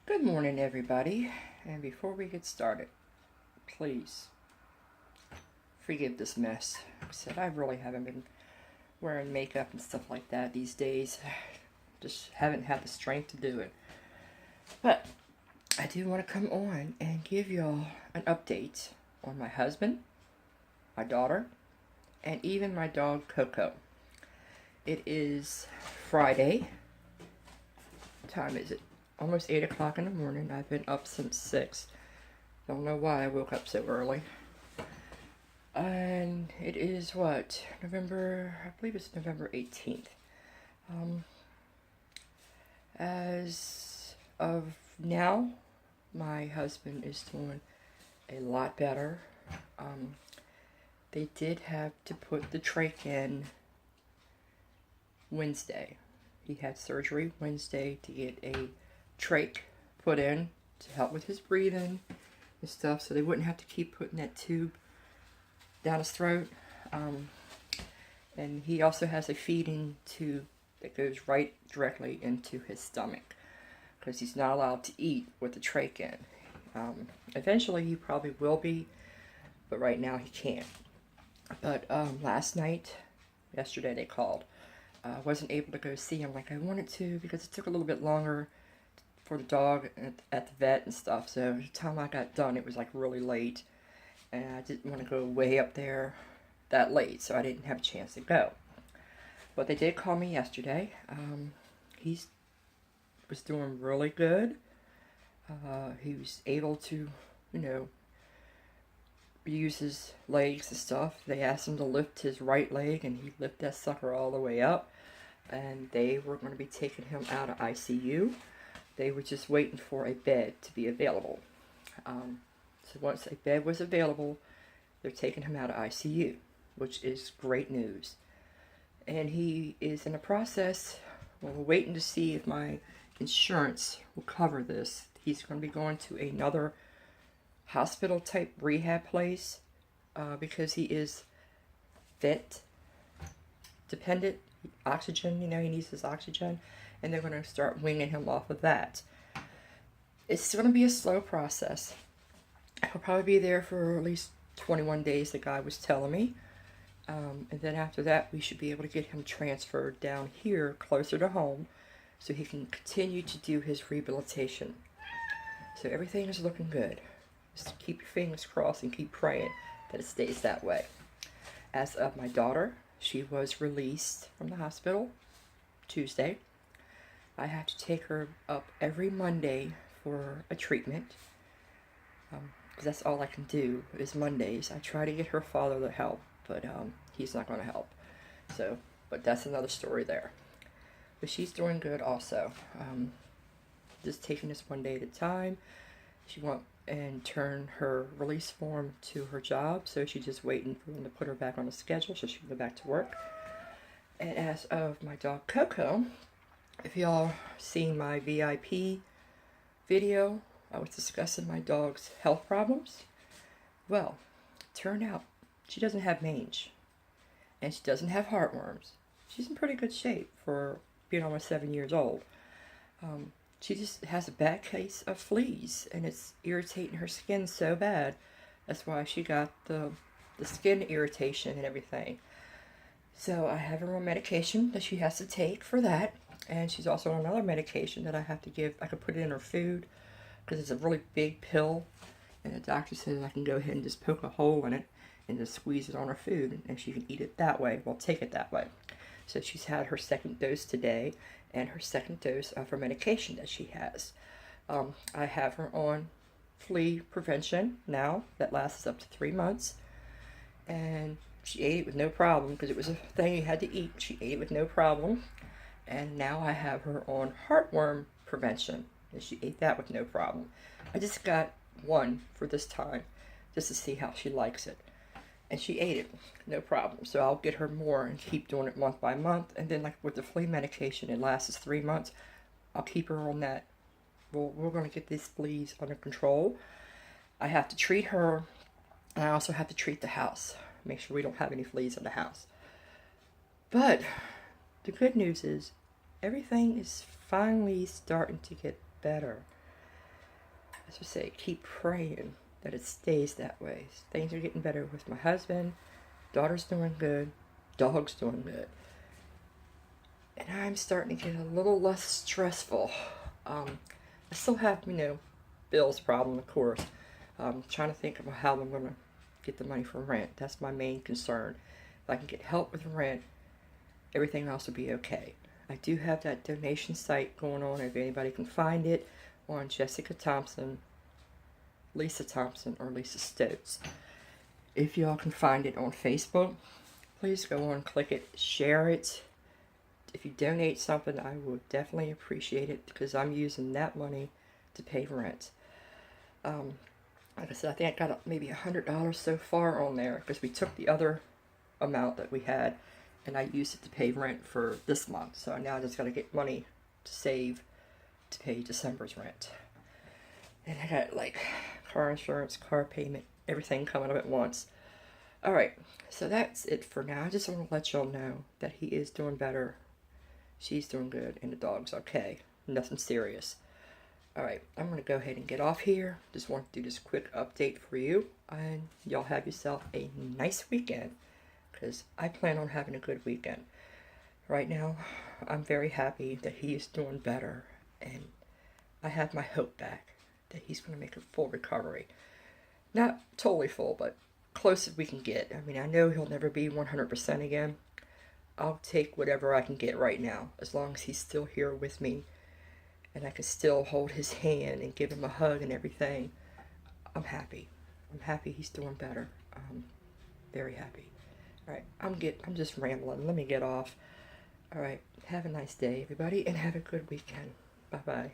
Good morning, everybody. And before we get started, please forgive this mess. Like I said, I really haven't been wearing makeup and stuff like that these days. Just haven't had the strength to do it. But I do want to come on and give y'all an update on my husband, my daughter, and even my dog Coco. It is Friday. What time is it? Almost 8 o'clock in the morning. I've been up since 6. Don't know why I woke up so early. And it is what? I believe it's November 18th. As of now, my husband is doing a lot better. They did have to put the trach in Wednesday. He had surgery Wednesday to get a trach put in to help with his breathing and stuff, so they wouldn't have to keep putting that tube down his throat. And he also has a feeding tube that goes right directly into his stomach because he's not allowed to eat with the trach in. Eventually he probably will be, but right now he can't. But yesterday they called. I wasn't able to go see him like I wanted to because it took a little bit longer for the dog at the vet and stuff. So by the time I got done, it was like really late, and I didn't want to go way up there that late, so I didn't have a chance to go. But they did call me yesterday. He was doing really good. He was able to, use his legs and stuff. They asked him to lift his right leg, and he lifted that sucker all the way up. And they were going to be taking him out of ICU. They were just waiting for a bed to be available. So once a bed was available, they're taking him out of ICU, which is great news. And he is in a process, we're waiting to see if my insurance will cover this. He's going to be going to another hospital type rehab place because he is fit, dependent, oxygen, he needs his oxygen, and they're going to start weaning him off of that. It's going to be a slow process. He'll probably be there for at least 21 days, the guy was telling me. And then after that, we should be able to get him transferred down here, closer to home, so he can continue to do his rehabilitation. So everything is looking good. Just keep your fingers crossed and keep praying that it stays that way. As of my daughter, she was released from the hospital Tuesday. I have to take her up every Monday for a treatment. Because that's all I can do is Mondays. I try to get her father to help, but he's not going to help. So, but that's another story there. But she's doing good also. Just taking this one day at a time. She went and turn her release form to her job, so she's just waiting for them to put her back on the schedule so she can go back to work. And as of my dog Coco, if y'all seen my VIP video, I was discussing my dog's health problems. Well, turned out she doesn't have mange, and she doesn't have heartworms. She's in pretty good shape for being almost 7 years old. She just has a bad case of fleas, and it's irritating her skin so bad. That's why she got the skin irritation and everything. So I have her on medication that she has to take for that. And she's also on another medication that I have to give. I could put it in her food because it's a really big pill. And the doctor says I can go ahead and just poke a hole in it and just squeeze it on her food. And she can eat it that way. Well, take it that way. So she's had her second dose today and her second dose of her medication that she has. I have her on flea prevention now. That lasts up to 3 months. And she ate it with no problem because it was a thing you had to eat. She ate it with no problem. And now I have her on heartworm prevention, and she ate that with no problem. I just got one for this time, just to see how she likes it. And she ate it, no problem. So I'll get her more and keep doing it month by month. And then like with the flea medication, it lasts 3 months. I'll keep her on that. We're going to get these fleas under control. I have to treat her, and I also have to treat the house. Make sure we don't have any fleas in the house. But the good news is everything is finally starting to get better. as I say, keep praying that it stays that way. Things are getting better with my husband. Daughter's doing good. Dog's doing good. And I'm starting to get a little less stressful. I still have, bills problem, of course. Trying to think of how I'm going to get the money for rent. That's my main concern. If I can get help with rent, everything else will be okay. I do have that donation site going on, if anybody can find it, on Jessica Thompson, Lisa Thompson, or Lisa Stokes. If y'all can find it on Facebook, please go on, click it, share it. If you donate something, I will definitely appreciate it, because I'm using that money to pay rent. Like I said, I think I got maybe $100 so far on there, because we took the other amount that we had and I used it to pay rent for this month. So now I just got to get money to save to pay December's rent. And I got like car insurance, car payment, everything coming up at once. Alright, so that's it for now. I just want to let y'all know that he is doing better. She's doing good, and the dog's okay. Nothing serious. Alright, I'm going to go ahead and get off here. Just want to do this quick update for you. And y'all have yourself a nice weekend, because I plan on having a good weekend. Right now, I'm very happy that he is doing better. And I have my hope back that he's going to make a full recovery. Not totally full, but close as we can get. I mean, I know he'll never be 100% again. I'll take whatever I can get right now, as long as he's still here with me and I can still hold his hand and give him a hug and everything. I'm happy. I'm happy he's doing better. Very happy. Alright, I'm just rambling. Let me get off. Alright, have a nice day, everybody, and have a good weekend. Bye-bye.